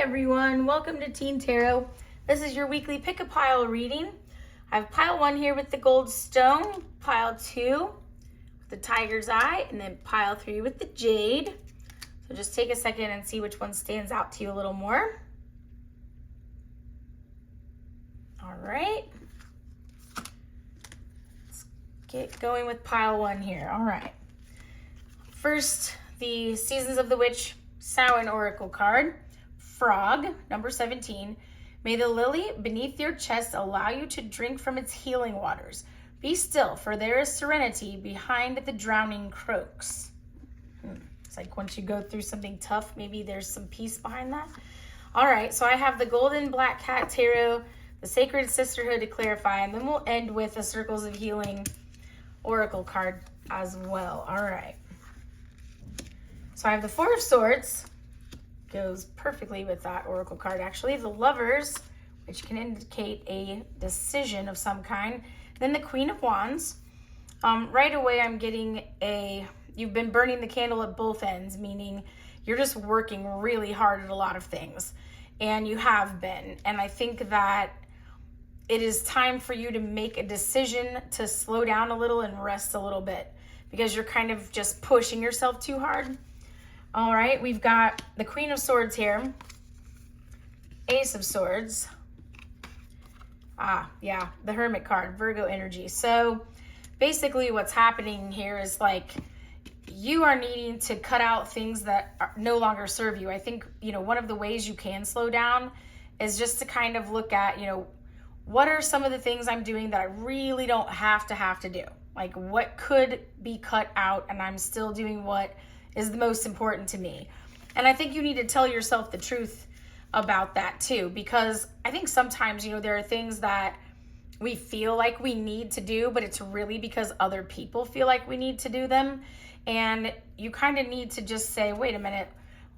everyone, welcome to Teen Tarot. This is your weekly pick a pile reading. I have pile 1 here with the gold stone, pile 2 with the tiger's eye, and then pile 3 with the jade. So just take a second and see which one stands out to you a little more. All right. Let's get going with pile 1 here. All right. First, the Seasons of the Witch Samhain Oracle card. Frog, number 17. May the lily beneath your chest allow you to drink from its healing waters. Be still, for there is serenity behind the drowning croaks. It's like once you go through something tough, maybe there's some peace behind that. All right, so I have the Golden Black Cat Tarot, the Sacred Sisterhood to clarify, and then we'll end with the Circles of Healing Oracle card as well. All right. So I have the Four of Swords. Goes perfectly with that oracle card, actually. The Lovers, which can indicate a decision of some kind. Then the Queen of Wands. Right away, I'm getting you've been burning the candle at both ends, meaning you're just working really hard at a lot of things. And you have been. And I think that it is time for you to make a decision to slow down a little and rest a little bit, because you're kind of just pushing yourself too hard. All right, we've got the Queen of Swords here, Ace of Swords. Yeah, the Hermit card, Virgo energy. So basically what's happening here is like you are needing to cut out things that no longer serve you. I think, one of the ways you can slow down is just to kind of look at, what are some of the things I'm doing that I really don't have to do? Like what could be cut out and I'm still doing what is the most important to me. And I think you need to tell yourself the truth about that too, because I think sometimes, there are things that we feel like we need to do, but it's really because other people feel like we need to do them. And you kind of need to just say, wait a minute,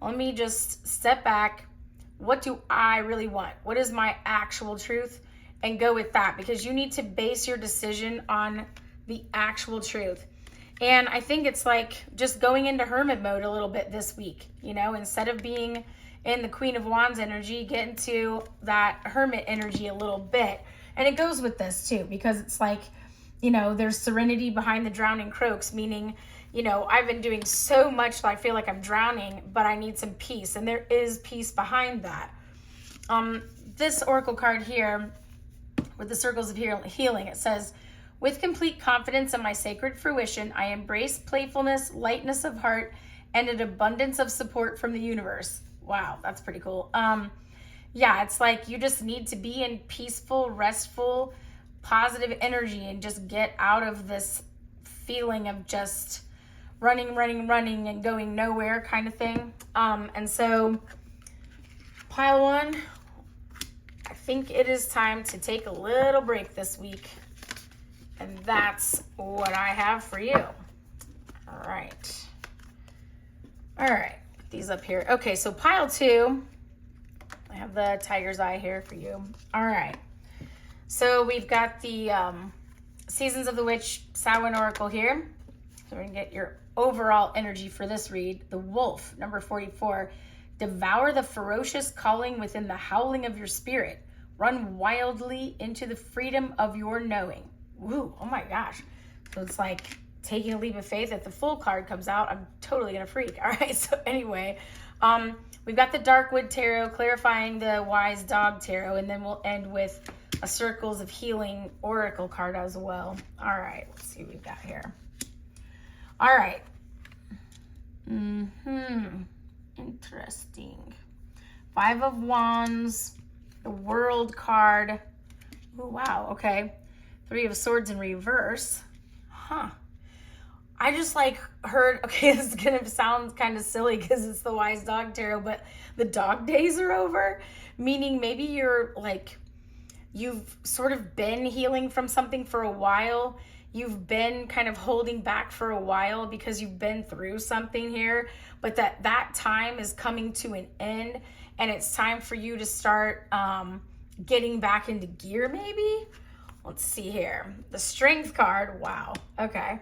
let me just step back. What do I really want? What is my actual truth? And go with that, because you need to base your decision on the actual truth. And I think it's like just going into hermit mode a little bit this week, instead of being in the Queen of Wands energy, get into that hermit energy a little bit. And it goes with this too, because it's like, there's serenity behind the drowning croaks, meaning, I've been doing so much that I feel like I'm drowning, but I need some peace. And there is peace behind that. This oracle card here with the Circles of Healing, it says, with complete confidence in my sacred fruition, I embrace playfulness, lightness of heart, and an abundance of support from the universe. Wow, that's pretty cool. Yeah, it's like you just need to be in peaceful, restful, positive energy and just get out of this feeling of just running and going nowhere kind of thing. And so, pile 1, I think it is time to take a little break this week. And that's what I have for you. All right. Put these up here. Okay, so pile 2, I have the tiger's eye here for you. All right. So we've got the Seasons of the Witch Samhain Oracle here. So we're going to get your overall energy for this read. The Wolf, number 44. Devour the ferocious calling within the howling of your spirit. Run wildly into the freedom of your knowing. Woo, oh my gosh. So it's like taking a leap of faith. If the full card comes out, I'm totally gonna freak. All right, so anyway, we've got the Darkwood Tarot clarifying the Wise Dog Tarot, and then we'll end with a Circles of Healing Oracle card as well. All right, let's see what we've got here. All right. Interesting. 5 of Wands, the World card. Oh, wow, okay. 3 of Swords in reverse. I just heard, okay, this is going to sound kind of silly because it's the Wise Dog Tarot, but the dog days are over, meaning maybe you've sort of been healing from something for a while. You've been kind of holding back for a while because you've been through something here, but that time is coming to an end, and it's time for you to start getting back into gear maybe. Let's see here. The Strength card. Wow. Okay.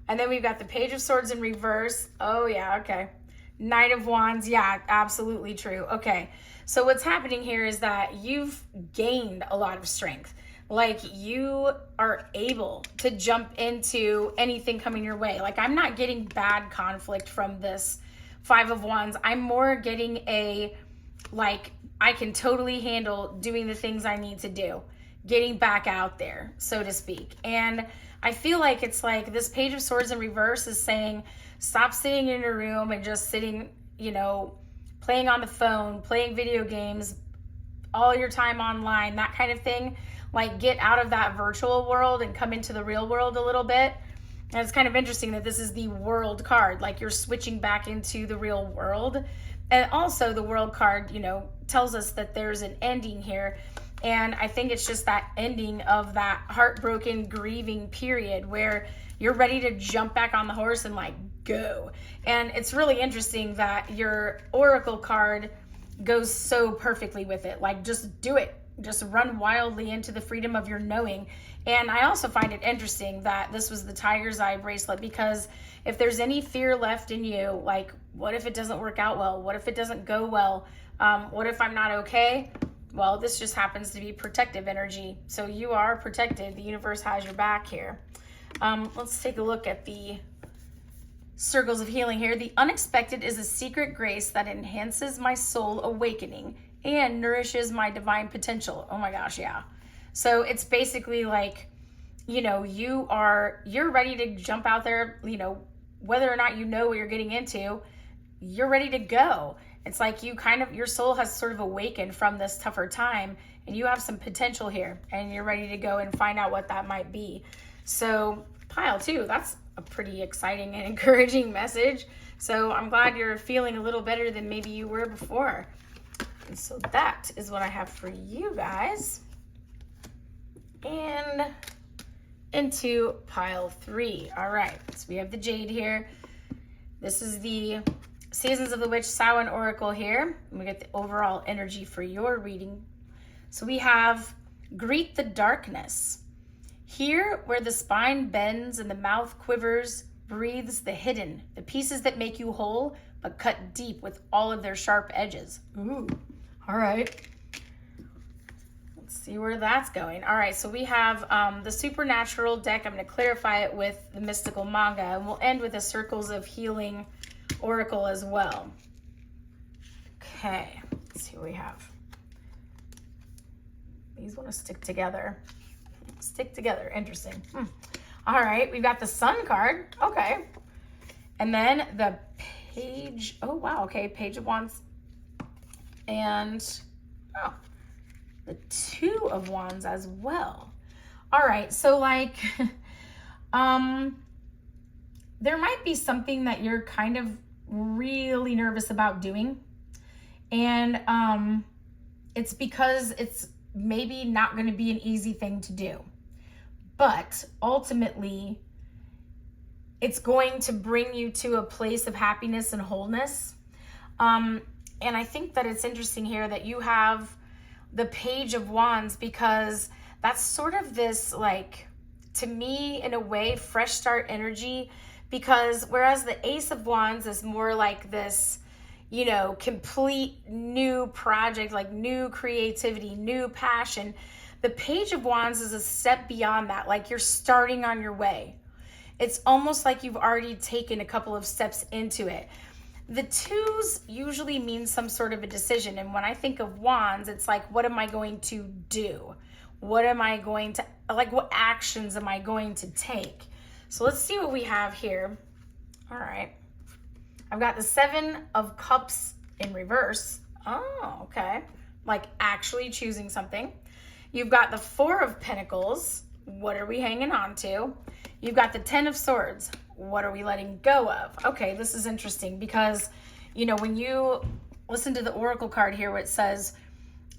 And then we've got the Page of Swords in reverse. Oh, yeah. Okay. Knight of Wands. Yeah, absolutely true. Okay. So what's happening here is that you've gained a lot of strength. Like you are able to jump into anything coming your way. Like I'm not getting bad conflict from this Five of Wands. I'm more getting a, like, I can totally handle doing the things I need to do, getting back out there, so to speak. And I feel like it's like this Page of Swords in reverse is saying, stop sitting in your room and just sitting, you know, playing on the phone, playing video games, all your time online, that kind of thing. Like get out of that virtual world and come into the real world a little bit. And it's kind of interesting that this is the World card, like you're switching back into the real world. And also the World card, you know, tells us that there's an ending here. And I think it's just that ending of that heartbroken, grieving period where you're ready to jump back on the horse and like go. And it's really interesting that your Oracle card goes so perfectly with it. Like just do it. Just run wildly into the freedom of your knowing. And I also find it interesting that this was the Tiger's Eye bracelet, because if there's any fear left in you, like what if it doesn't work out well? What if it doesn't go well? What if I'm not okay? Well, this just happens to be protective energy. So you are protected. The universe has your back here. Let's take a look at the circles of healing here. The unexpected is a secret grace that enhances my soul awakening and nourishes my divine potential. Oh my gosh, yeah. So it's basically like, you know, you're ready to jump out there, you know, whether or not you know what you're getting into, you're ready to go. It's like you kind of, your soul has sort of awakened from this tougher time and you have some potential here and you're ready to go and find out what that might be. So pile 2, that's a pretty exciting and encouraging message. So I'm glad you're feeling a little better than maybe you were before. And so that is what I have for you guys. And into pile 3. All right, so we have the Jade here. This is the Seasons of the Witch Samhain Oracle here. And we get the overall energy for your reading. So we have Greet the Darkness. Here, where the spine bends and the mouth quivers, breathes the hidden, the pieces that make you whole, but cut deep with all of their sharp edges. Ooh, all right. Let's see where that's going. All right, so we have the Supernatural deck. I'm going to clarify it with the Mystical Manga, and we'll end with the Circles of Healing Oracle as well. Okay, let's see what we have. These want to stick together. Stick together. Interesting. All right, we've got the Sun card. Okay. And then the Page. Oh, wow. Okay, Page of Wands. And the Two of Wands as well. All right, so like, there might be something that you're kind of really nervous about doing. And it's because it's maybe not going to be an easy thing to do. But ultimately, it's going to bring you to a place of happiness and wholeness. And I think that it's interesting here that you have the Page of Wands, because that's sort of this, like, to me, in a way, fresh start energy. Because whereas the Ace of Wands is more like this, you know, complete new project, like new creativity, new passion, the Page of Wands is a step beyond that. Like you're starting on your way. It's almost like you've already taken a couple of steps into it. The twos usually mean some sort of a decision. And when I think of wands, it's like, what am I going to do? What am I going to, like, what actions am I going to take? So let's see what we have here. All right. I've got the Seven of Cups in reverse. Oh, okay. Like actually choosing something. You've got the Four of Pentacles. What are we hanging on to? You've got the Ten of Swords. What are we letting go of? Okay, this is interesting because, you know, when you listen to the Oracle card here where it says,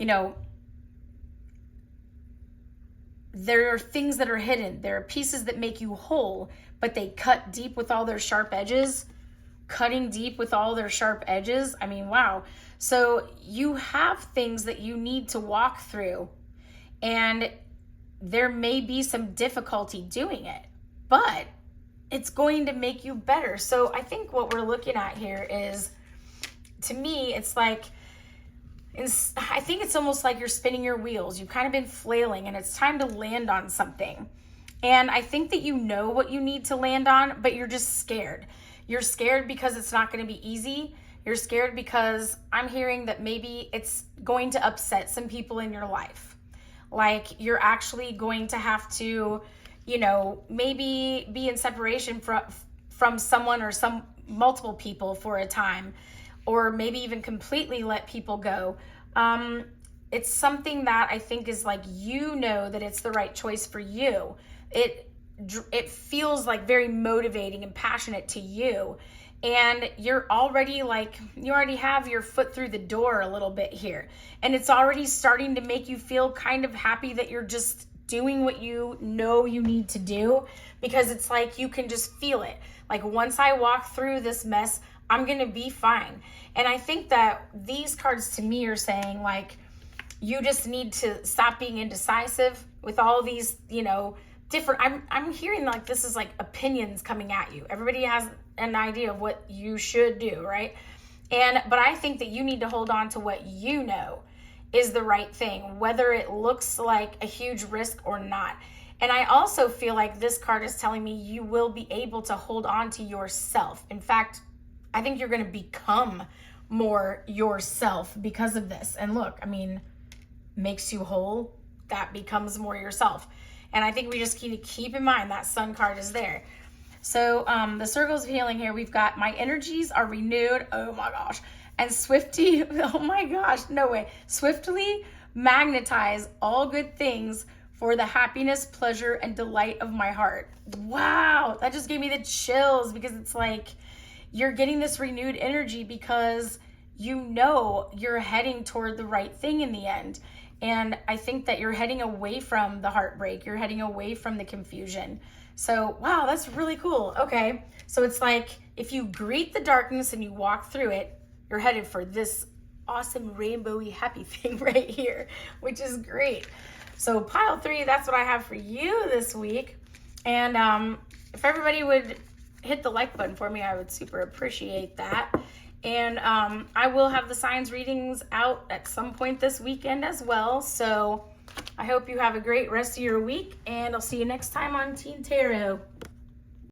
you know, there are things that are hidden. There are pieces that make you whole, but they cut deep with all their sharp edges. Cutting deep with all their sharp edges. I mean, wow. So you have things that you need to walk through, and there may be some difficulty doing it, but it's going to make you better. So I think what we're looking at here is to me, it's like, I think it's almost like you're spinning your wheels. You've kind of been flailing and it's time to land on something. And I think that you know what you need to land on, but you're just scared. You're scared because it's not going to be easy. You're scared because I'm hearing that maybe it's going to upset some people in your life. Like you're actually going to have to, you know, maybe be in separation from someone or some multiple people for a time, or maybe even completely let people go. It's something that I think is like, you know, that it's the right choice for you. It feels like very motivating and passionate to you. And you're already like, you already have your foot through the door a little bit here. And it's already starting to make you feel kind of happy that you're just doing what you know you need to do, because it's like you can just feel it. Like, once I walk through this mess, I'm going to be fine. And I think that these cards to me are saying like, you just need to stop being indecisive with all these, you know, different, I'm hearing like this is like opinions coming at you. Everybody has an idea of what you should do, right? But I think that you need to hold on to what you know is the right thing, whether it looks like a huge risk or not. And I also feel like this card is telling me you will be able to hold on to yourself. In fact, I think you're going to become more yourself because of this. And look, I mean, makes you whole, that becomes more yourself. And I think we just need to keep in mind that Sun card is there. So the circles of healing here, we've got my energies are renewed. Oh my gosh. And swiftly, oh my gosh, no way. Swiftly magnetize all good things for the happiness, pleasure, and delight of my heart. Wow, that just gave me the chills, because it's like you're getting this renewed energy because you know you're heading toward the right thing in the end. And I think that you're heading away from the heartbreak. You're heading away from the confusion. So, wow, that's really cool. Okay, so it's like if you greet the darkness and you walk through it, you're headed for this awesome rainbowy happy thing right here, which is great. So pile 3, that's what I have for you this week. And if everybody would hit the like button for me, I would super appreciate that. And I will have the signs readings out at some point this weekend as well. So I hope you have a great rest of your week, and I'll see you next time on Teen Tarot.